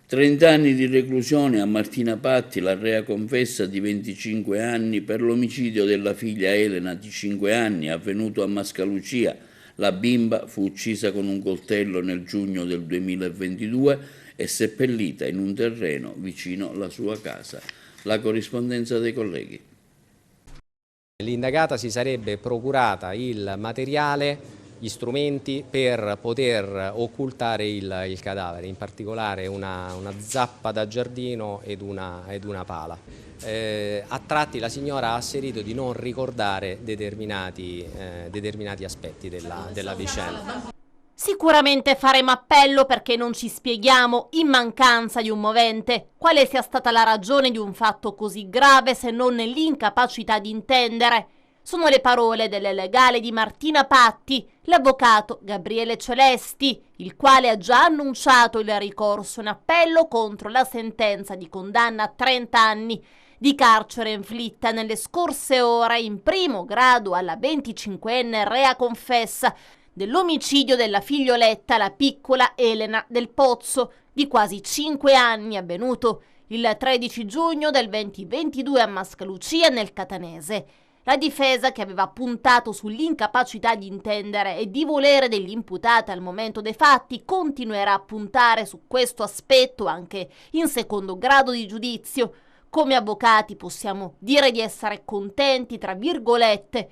A: 30 anni di reclusione a Martina Patti, la rea confessa di 25 anni per l'omicidio della figlia Elena di 5 anni avvenuto a Mascalucia. La bimba fu uccisa con un coltello nel giugno del 2022 e seppellita in un terreno vicino alla sua casa. La corrispondenza dei colleghi.
M: L'indagata si sarebbe procurata il materiale, gli strumenti per poter occultare il cadavere, in particolare una zappa da giardino ed una pala. A tratti la signora ha asserito di non ricordare determinati aspetti della vicenda.
N: Sicuramente faremo appello perché non ci spieghiamo, in mancanza di un movente, quale sia stata la ragione di un fatto così grave se non l'incapacità di intendere. Sono le parole del legale di Martina Patti, l'avvocato Gabriele Celesti, il quale ha già annunciato il ricorso in appello contro la sentenza di condanna a 30 anni di carcere inflitta nelle scorse ore in primo grado alla 25enne rea confessa dell'omicidio della figlioletta, la piccola Elena del Pozzo, di quasi 5 anni, avvenuto il 13 giugno del 2022 a Mascalucia nel Catanese. La difesa, che aveva puntato sull'incapacità di intendere e di volere dell'imputata al momento dei fatti, continuerà a puntare su questo aspetto anche in secondo grado di giudizio. Come avvocati possiamo dire di essere contenti, tra virgolette,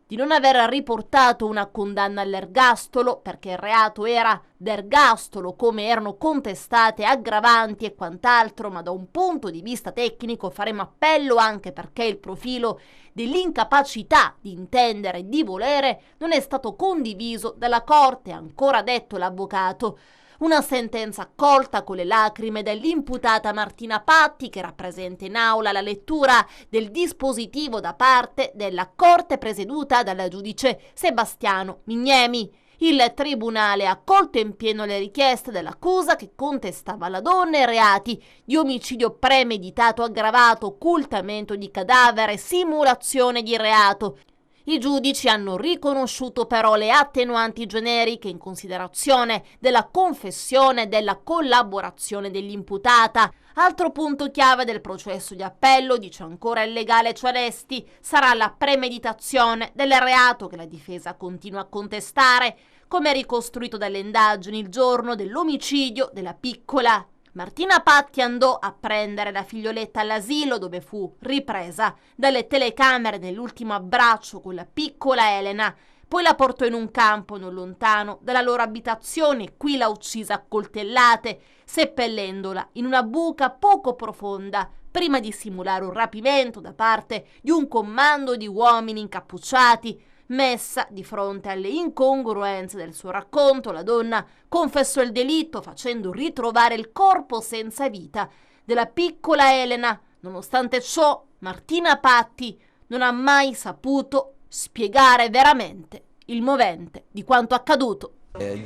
N: di non aver riportato una condanna all'ergastolo, perché il reato era d'ergastolo, come erano contestate aggravanti e quant'altro, ma da un punto di vista tecnico faremo appello anche perché il profilo dell'incapacità di intendere e di volere non è stato condiviso dalla Corte, ha ancora detto l'avvocato. Una sentenza accolta con le lacrime dell'imputata Martina Patti, che rappresenta in aula la lettura del dispositivo da parte della Corte presieduta dal giudice Sebastiano Mignemi. Il tribunale ha accolto in pieno le richieste dell'accusa, che contestava alla donna i reati di omicidio premeditato aggravato, occultamento di cadavere e simulazione di reato. I giudici hanno riconosciuto però le attenuanti generiche in considerazione della confessione e della collaborazione dell'imputata. Altro punto chiave del processo di appello, dice ancora il legale Celesti, sarà la premeditazione del reato che la difesa continua a contestare, come ricostruito dalle indagini il giorno dell'omicidio della piccola. Martina Patti andò a prendere la figlioletta all'asilo, dove fu ripresa dalle telecamere nell'ultimo abbraccio con la piccola Elena. Poi la portò in un campo non lontano dalla loro abitazione e qui l'ha uccisa a coltellate, seppellendola in una buca poco profonda, prima di simulare un rapimento da parte di un comando di uomini incappucciati. Messa di fronte alle incongruenze del suo racconto, la donna confessò il delitto facendo ritrovare il corpo senza vita della piccola Elena. Nonostante ciò, Martina Patti non ha mai saputo spiegare veramente il movente di quanto accaduto.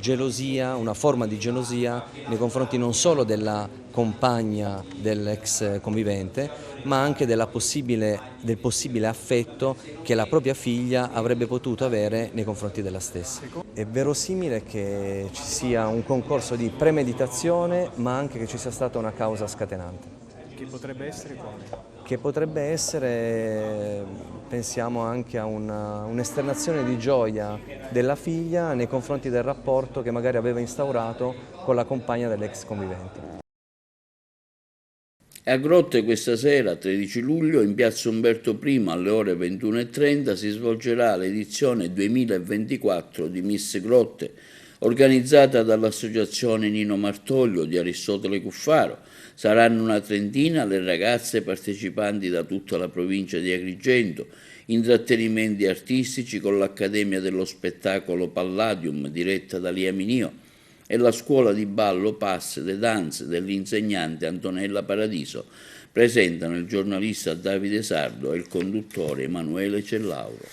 O: Gelosia, una forma di gelosia nei confronti non solo della compagna dell'ex convivente, ma anche del possibile affetto che la propria figlia avrebbe potuto avere nei confronti della stessa. È verosimile che ci sia un concorso di premeditazione, ma anche che ci sia stata una causa scatenante.
P: Che potrebbe essere quale?
O: Che potrebbe essere, pensiamo anche a un'esternazione di gioia della figlia nei confronti del rapporto che magari aveva instaurato con la compagna dell'ex convivente.
A: A Grotte questa sera, 13 luglio, in piazza Umberto I alle ore 21:30 si svolgerà l'edizione 2024 di Miss Grotte, organizzata dall'associazione Nino Martoglio di Aristotele Cuffaro. Saranno una trentina le ragazze partecipanti da tutta la provincia di Agrigento, intrattenimenti artistici con l'Accademia dello Spettacolo Palladium diretta da Lia Minio e la scuola di ballo Pass de Dance dell'insegnante Antonella Paradiso. Presentano il giornalista Davide Sardo e il conduttore Emanuele Cellauro.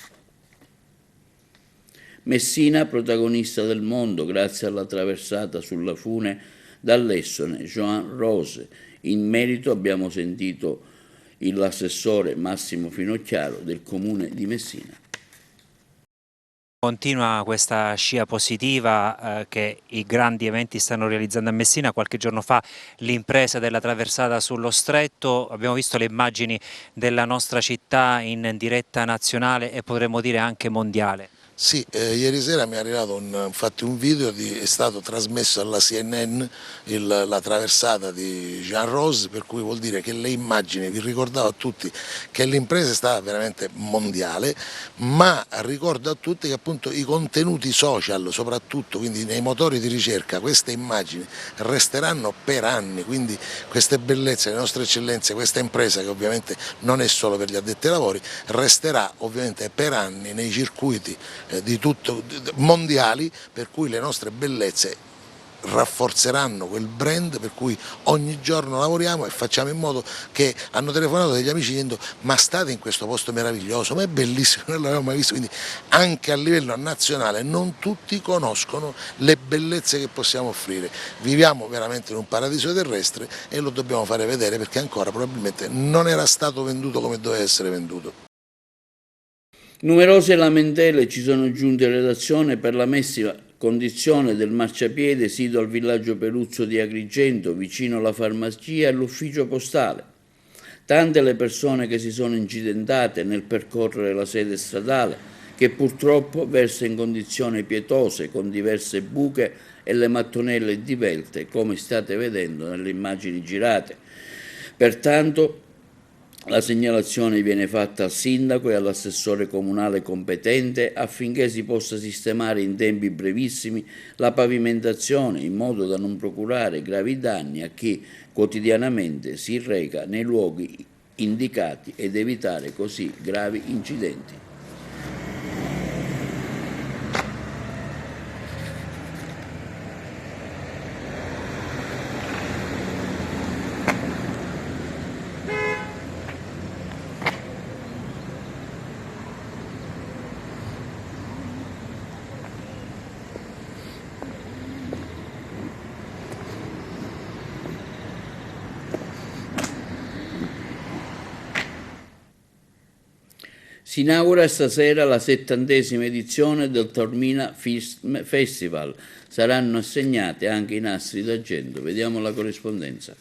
A: Messina protagonista del mondo grazie alla traversata sulla fune dall'Essone Joan Rose. In merito abbiamo sentito l'assessore Massimo Finocchiaro del comune di Messina.
Q: Continua questa scia positiva che i grandi eventi stanno realizzando a Messina. Qualche giorno fa l'impresa della traversata sullo stretto, abbiamo visto le immagini della nostra città in diretta nazionale e potremmo dire anche mondiale.
R: Sì, ieri sera mi è arrivato infatti un video, è stato trasmesso alla CNN la traversata di Jean Rose, per cui vuol dire che le immagini, vi ricordavo a tutti che l'impresa è stata veramente mondiale, ma ricordo a tutti che appunto i contenuti social soprattutto, quindi nei motori di ricerca, queste immagini resteranno per anni, quindi queste bellezze, le nostre eccellenze, questa impresa che ovviamente non è solo per gli addetti ai lavori, resterà ovviamente per anni nei circuiti mondiali, per cui le nostre bellezze rafforzeranno quel brand, per cui ogni giorno lavoriamo e facciamo in modo che hanno telefonato degli amici dicendo ma state in questo posto meraviglioso, ma è bellissimo, non l'avevamo mai visto, quindi anche a livello nazionale non tutti conoscono le bellezze che possiamo offrire. Viviamo veramente in un paradiso terrestre e lo dobbiamo fare vedere, perché ancora probabilmente non era stato venduto come doveva essere venduto.
A: Numerose lamentele ci sono giunte in redazione per la messa condizione del marciapiede sito al villaggio Peruzzo di Agrigento, vicino alla farmacia e all'ufficio postale. Tante le persone che si sono incidentate nel percorrere la sede stradale, che purtroppo versa in condizioni pietose, con diverse buche e le mattonelle divelte, come state vedendo nelle immagini girate. Pertanto, la segnalazione viene fatta al sindaco e all'assessore comunale competente affinché si possa sistemare in tempi brevissimi la pavimentazione in modo da non procurare gravi danni a chi quotidianamente si reca nei luoghi indicati ed evitare così gravi incidenti. Si inaugura stasera la 70ª edizione del Taormina Film Festival. Saranno assegnate anche i nastri d'argento. Vediamo la corrispondenza.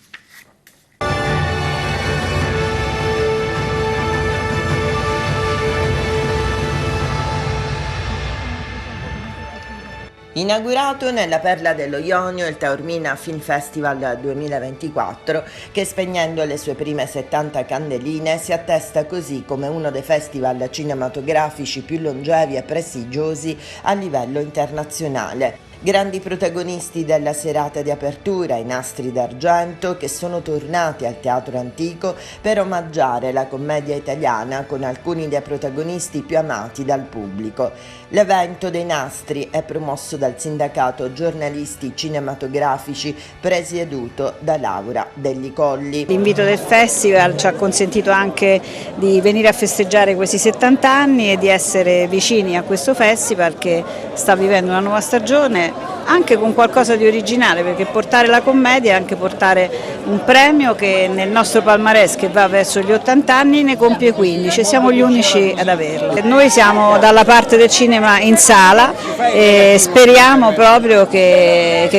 S: Inaugurato nella Perla dello Ionio il Taormina Film Festival 2024, che spegnendo le sue prime 70 candeline si attesta così come uno dei festival cinematografici più longevi e prestigiosi a livello internazionale. Grandi protagonisti della serata di apertura, i Nastri d'Argento, che sono tornati al Teatro Antico per omaggiare la commedia italiana con alcuni dei protagonisti più amati dal pubblico. L'evento dei Nastri è promosso dal Sindacato Giornalisti Cinematografici presieduto da Laura Degli Colli.
T: L'invito del festival ci ha consentito anche di venire a festeggiare questi 70 anni e di essere vicini a questo festival che sta vivendo una nuova stagione, anche con qualcosa di originale, perché portare la commedia è anche portare un premio che nel nostro palmarès, che va verso gli 80 anni, ne compie 15, siamo gli unici ad averlo. Noi siamo dalla parte del cinema in sala e speriamo proprio che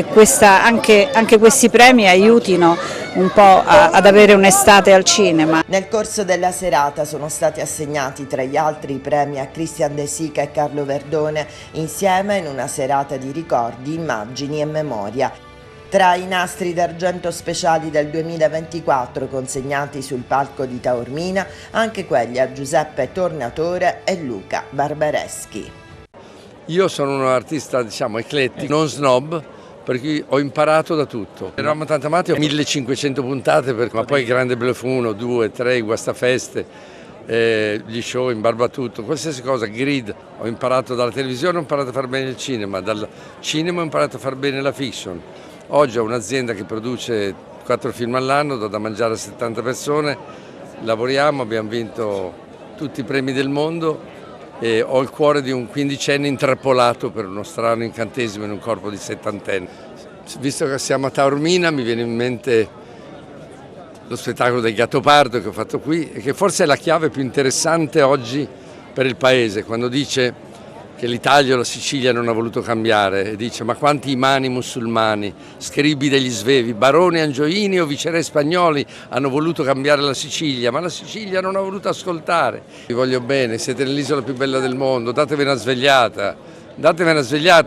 T: anche questi premi aiutino un po' ad avere un'estate al cinema.
S: Nel corso della serata sono stati assegnati tra gli altri i premi a Christian De Sica e Carlo Verdone, insieme in una serata di ricordi, immagini e memoria. Tra i Nastri d'Argento speciali del 2024 consegnati sul palco di Taormina, anche quelli a Giuseppe Tornatore e Luca Barbareschi.
U: Io sono un artista, diciamo, eclettico, non snob, per cui ho imparato da tutto. Eravamo tanto amati, ho 1500 puntate, ma poi Grande Bluff 1, 2, 3, Guastafeste, gli show in Barbatutto, qualsiasi cosa, grid. Ho imparato dalla televisione, ho imparato a fare bene il cinema, dal cinema ho imparato a fare bene la fiction. Oggi ho un'azienda che produce 4 film all'anno, do da mangiare a 70 persone, lavoriamo, abbiamo vinto tutti i premi del mondo e ho il cuore di un quindicenne intrappolato per uno strano incantesimo in un corpo di settantenne. Visto che siamo a Taormina mi viene in mente lo spettacolo del Gattopardo che ho fatto qui e che forse è la chiave più interessante oggi per il paese, quando dice che l'Italia o la Sicilia non ha voluto cambiare e dice: ma quanti imani musulmani, scribi degli svevi, baroni angioini o viceré spagnoli hanno voluto cambiare la Sicilia, ma la Sicilia non ha voluto ascoltare. Vi voglio bene, siete nell'isola più bella del mondo, datevi una svegliata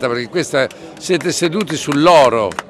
U: perché siete seduti sull'oro.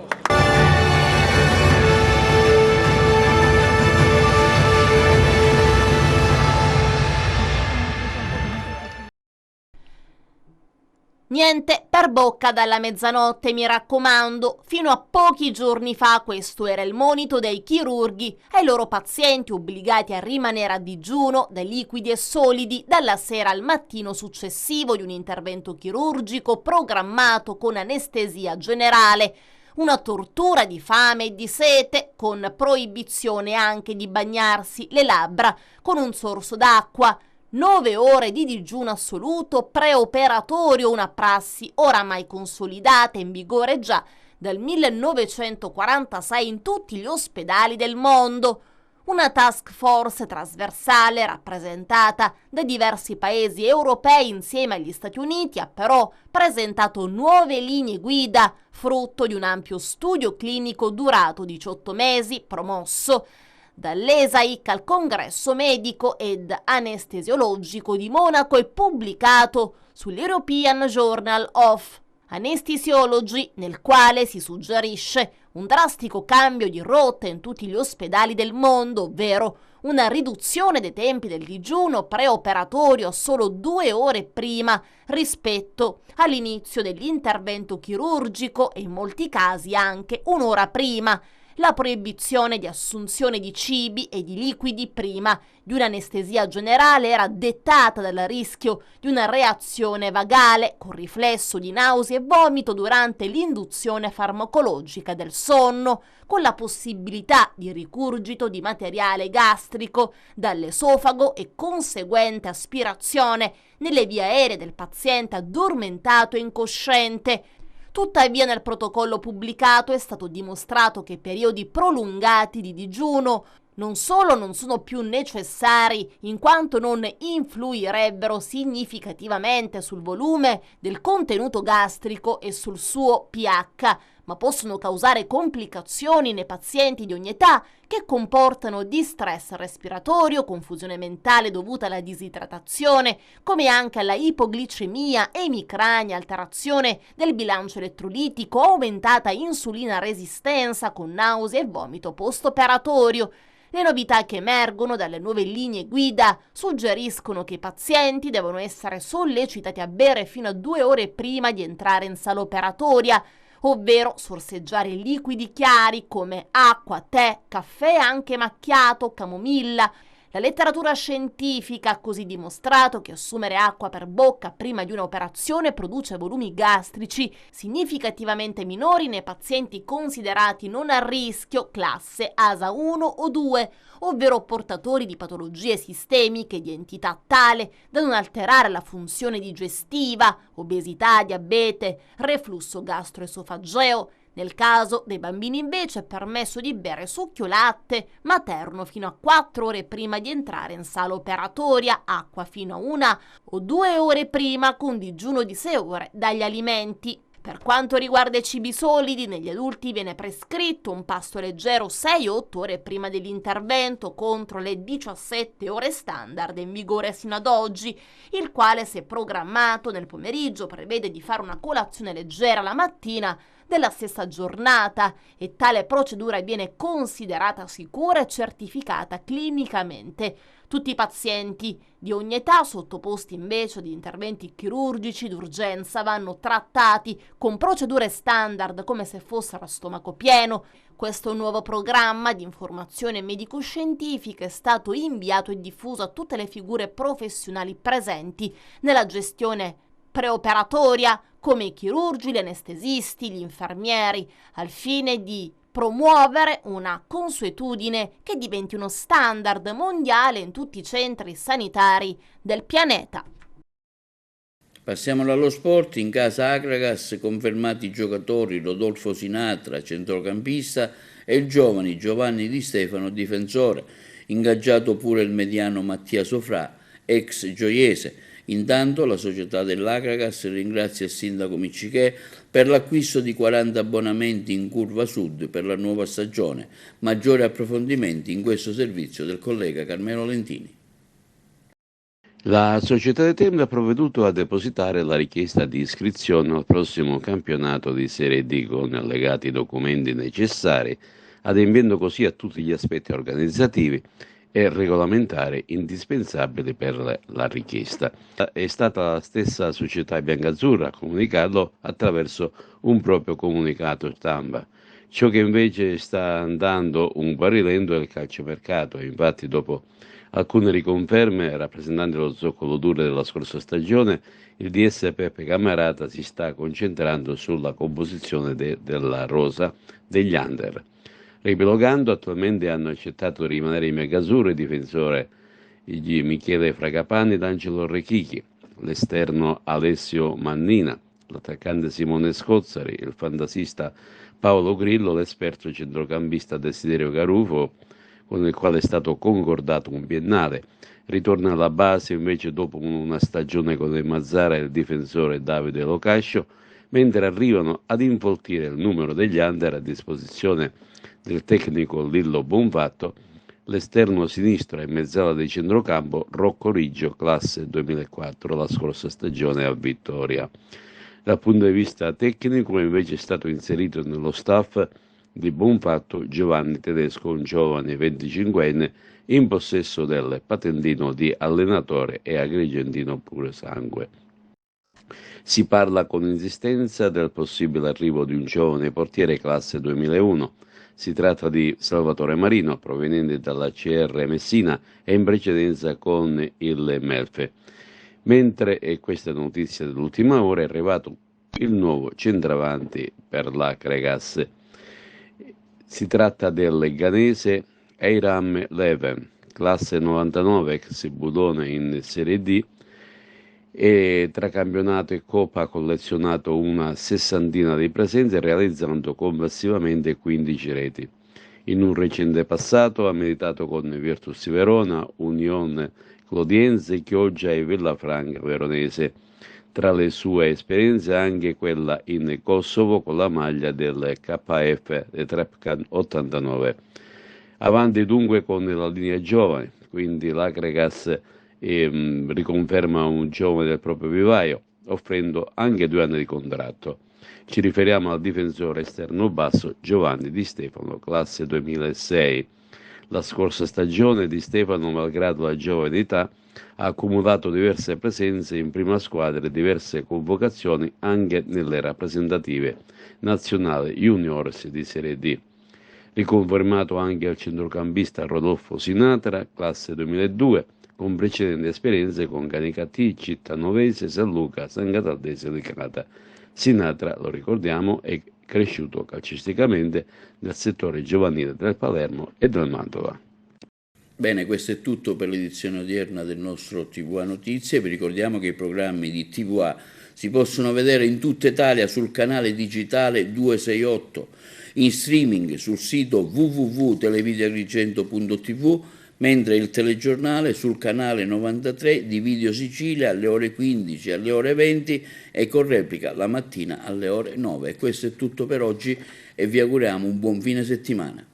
N: Niente per bocca dalla mezzanotte, mi raccomando. Fino a pochi giorni fa questo era il monito dei chirurghi ai loro pazienti obbligati a rimanere a digiuno dai liquidi e solidi dalla sera al mattino successivo di un intervento chirurgico programmato con anestesia generale. Una tortura di fame e di sete, con proibizione anche di bagnarsi le labbra con un sorso d'acqua. 9 ore di digiuno assoluto preoperatorio, una prassi oramai consolidata in vigore già dal 1946 in tutti gli ospedali del mondo. Una task force trasversale rappresentata da diversi paesi europei insieme agli Stati Uniti ha però presentato nuove linee guida, frutto di un ampio studio clinico durato 18 mesi, promosso dall'ESAIC al Congresso Medico ed Anestesiologico di Monaco e pubblicato sull'European Journal of Anesthesiology, nel quale si suggerisce un drastico cambio di rotta in tutti gli ospedali del mondo, ovvero una riduzione dei tempi del digiuno preoperatorio a solo 2 ore prima rispetto all'inizio dell'intervento chirurgico e in molti casi anche 1 ora prima. La proibizione di assunzione di cibi e di liquidi prima di un'anestesia generale era dettata dal rischio di una reazione vagale con riflesso di nausea e vomito durante l'induzione farmacologica del sonno, con la possibilità di rigurgito di materiale gastrico dall'esofago e conseguente aspirazione nelle vie aeree del paziente addormentato e incosciente. Tuttavia nel protocollo pubblicato è stato dimostrato che periodi prolungati di digiuno non solo non sono più necessari in quanto non influirebbero significativamente sul volume del contenuto gastrico e sul suo pH, ma possono causare complicazioni nei pazienti di ogni età che comportano distress respiratorio, confusione mentale dovuta alla disidratazione, come anche alla ipoglicemia, emicrania, alterazione del bilancio elettrolitico, aumentata insulina resistenza con nausea e vomito post-operatorio. Le novità che emergono dalle nuove linee guida suggeriscono che i pazienti devono essere sollecitati a bere fino a 2 ore prima di entrare in sala operatoria, ovvero sorseggiare liquidi chiari come acqua, tè, caffè, anche macchiato, camomilla. La letteratura scientifica ha così dimostrato che assumere acqua per bocca prima di un'operazione produce volumi gastrici significativamente minori nei pazienti considerati non a rischio classe ASA 1 o 2, ovvero portatori di patologie sistemiche di entità tale da non alterare la funzione digestiva, obesità, diabete, reflusso gastroesofageo. Nel caso dei bambini invece è permesso di bere succhio latte materno fino a 4 ore prima di entrare in sala operatoria, acqua fino a 1 o 2 ore prima con digiuno di 6 ore dagli alimenti. Per quanto riguarda i cibi solidi, negli adulti viene prescritto un pasto leggero 6 o 8 ore prima dell'intervento contro le 17 ore standard in vigore sino ad oggi, il quale, se programmato nel pomeriggio, prevede di fare una colazione leggera la mattina della stessa giornata, e tale procedura viene considerata sicura e certificata clinicamente. Tutti i pazienti di ogni età sottoposti invece ad interventi chirurgici d'urgenza vanno trattati con procedure standard come se fossero a stomaco pieno. Questo nuovo programma di informazione medico-scientifica è stato inviato e diffuso a tutte le figure professionali presenti nella gestione preoperatoria, come i chirurgi, gli anestesisti, gli infermieri, al fine di promuovere una consuetudine che diventi uno standard mondiale in tutti i centri sanitari del pianeta.
A: Passiamo allo sport. In casa Akragas confermati i giocatori Rodolfo Sinatra, centrocampista, e il giovane Giovanni Di Stefano, difensore, ingaggiato pure il mediano Mattia Sofrà, ex gioiese. Intanto la società dell'Akragas ringrazia il sindaco Miccichè per l'acquisto di 40 abbonamenti in Curva Sud per la nuova stagione. Maggiori approfondimenti in questo servizio del collega Carmelo Lentini.
B: La società di Tenda ha provveduto a depositare la richiesta di iscrizione al prossimo campionato di Serie D con allegati i documenti necessari, adempiendo così a tutti gli aspetti organizzativi e regolamentari indispensabili per la richiesta. È stata la stessa società biancazzurra a comunicarlo attraverso un proprio comunicato stampa. Ciò che invece sta andando un po' a rilento è il calciomercato, infatti dopo alcune riconferme rappresentanti lo zoccolo duro della scorsa stagione, il DS Peppe Camarata si sta concentrando sulla composizione della rosa degli under. Ripilogando, attualmente hanno accettato di rimanere in Megazzurro il difensore di Michele Fragapani ed Angelo Rechichi, l'esterno Alessio Mannina, l'attaccante Simone Scozzari, il fantasista Paolo Grillo, l'esperto centrocampista Desiderio Garufo, con il quale è stato concordato un biennale. Ritorna alla base invece dopo una stagione con il Mazzara il difensore Davide Locascio, mentre arrivano ad infoltire il numero degli under a disposizione del tecnico Lillo Bonfatto, l'esterno sinistro e mezzala di centrocampo Rocco Riggio, classe 2004, la scorsa stagione a Vittoria. Dal punto di vista tecnico invece è stato inserito nello staff di Bonfatto Giovanni Tedesco, un giovane 25enne in possesso del patentino di allenatore e agrigentino pure sangue. Si parla con insistenza del possibile arrivo di un giovane portiere classe 2001. Si tratta di Salvatore Marino, proveniente dalla CR Messina e in precedenza con il Melfe. Mentre, e questa è notizia dell'ultima ora, è arrivato il nuovo centravanti per l'Akragas. Si tratta del ghanese Eiram Leven, classe 99, ex Budone in Serie D, e tra campionato e Coppa ha collezionato una 60ina di presenze, realizzando complessivamente 15 reti. In un recente passato ha militato con Virtus Verona, Union Clodiense, Chioggia e Villafranca Veronese. Tra le sue esperienze anche quella in Kosovo con la maglia del KF Trepkan 89. Avanti dunque con la linea giovane, quindi l'Akragas riconferma un giovane del proprio vivaio, offrendo anche 2 anni di contratto. Ci riferiamo al difensore esterno basso Giovanni Di Stefano, classe 2006. La scorsa stagione Di Stefano, malgrado la giovane età, ha accumulato diverse presenze in prima squadra e diverse convocazioni anche nelle rappresentative nazionali juniors di Serie D. Riconfermato anche il centrocampista Rodolfo Sinatra, classe 2002, con precedenti esperienze con Canicattì, Cittanovese, San Luca, San Cataldese e Licata. Sinatra, lo ricordiamo, è cresciuto calcisticamente nel settore giovanile del Palermo e del Mantova.
A: Bene, questo è tutto per l'edizione odierna del nostro TVA Notizie. Vi ricordiamo che i programmi di TVA si possono vedere in tutta Italia sul canale digitale 268, in streaming sul sito www.televideagrigento.tv, mentre il telegiornale sul canale 93 di Video Sicilia alle ore 15 e alle ore 20 e con replica la mattina alle ore 9. Questo è tutto per oggi e vi auguriamo un buon fine settimana.